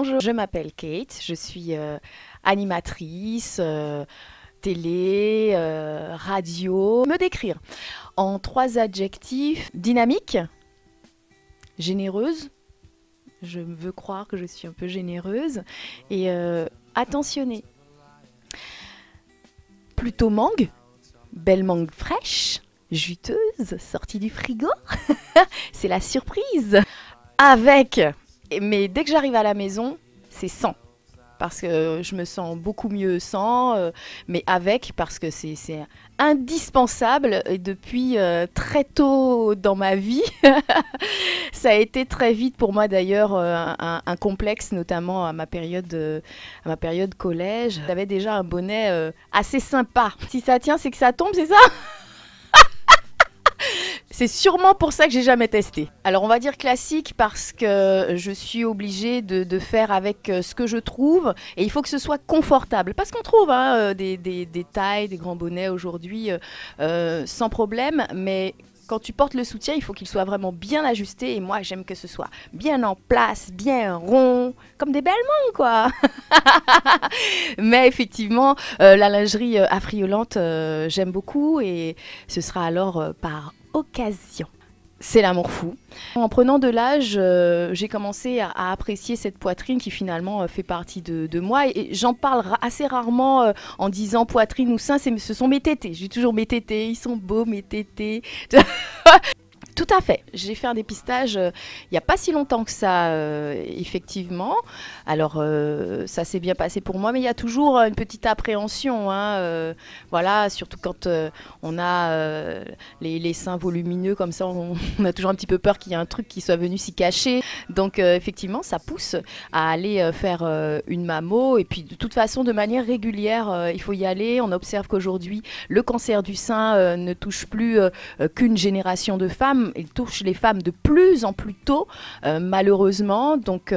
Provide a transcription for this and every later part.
Bonjour, je m'appelle Kate, je suis animatrice, télé, radio. Me décrire en 3 adjectifs: dynamique, généreuse, je veux croire que je suis un peu généreuse, et attentionnée. Plutôt mangue, belle mangue fraîche, juteuse, sortie du frigo. C'est la surprise. Avec, mais dès que j'arrive à la maison, c'est sans. Parce que je me sens beaucoup mieux sans, mais avec, parce que c'est indispensable. Et depuis très tôt dans ma vie, ça a été très vite pour moi d'ailleurs un complexe, notamment à ma période collège. J'avais déjà un bonnet assez sympa. Si ça tient, c'est que ça tombe, c'est ça? C'est sûrement pour ça que j'ai jamais testé. Alors on va dire classique parce que je suis obligée de faire avec ce que je trouve, et il faut que ce soit confortable. Parce qu'on trouve des tailles, des grands bonnets aujourd'hui sans problème, mais quand tu portes le soutien, il faut qu'il soit vraiment bien ajusté, et moi j'aime que ce soit bien en place, bien rond, comme des belles mangues quoi. Mais effectivement, la lingerie affriolante, j'aime beaucoup, et ce sera alors par occasion. C'est l'amour fou. En prenant de l'âge, j'ai commencé à apprécier cette poitrine qui finalement fait partie de moi. Et j'en parle assez rarement en disant poitrine ou sein, ce sont mes tétés. J'ai toujours mes tétés, ils sont beaux mes tétés. Tout à fait. J'ai fait un dépistage il n'y a pas si longtemps que ça, effectivement. Alors, ça s'est bien passé pour moi, mais il y a toujours une petite appréhension. Voilà, surtout quand on a les seins volumineux comme ça, on a toujours un petit peu peur qu'il y ait un truc qui soit venu s'y cacher. Donc, effectivement, ça pousse à aller faire une mammo. Et puis, de toute façon, de manière régulière, il faut y aller. On observe qu'aujourd'hui, le cancer du sein ne touche plus qu'une génération de femmes. Il touche les femmes de plus en plus tôt, malheureusement. Donc,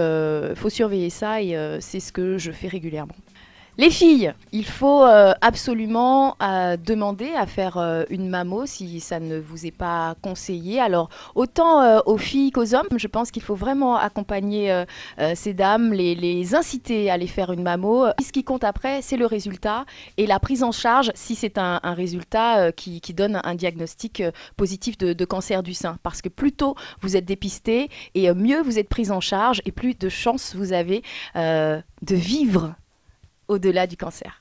faut surveiller ça, et c'est ce que je fais régulièrement. Les filles, il faut absolument demander à faire une mammo si ça ne vous est pas conseillé. Alors, autant aux filles qu'aux hommes, je pense qu'il faut vraiment accompagner ces dames, les inciter à aller faire une mammo. Ce qui compte après, c'est le résultat et la prise en charge si c'est un résultat qui donne un diagnostic positif de cancer du sein. Parce que plus tôt vous êtes dépisté, et mieux vous êtes prise en charge, et plus de chances vous avez de vivre au-delà du cancer.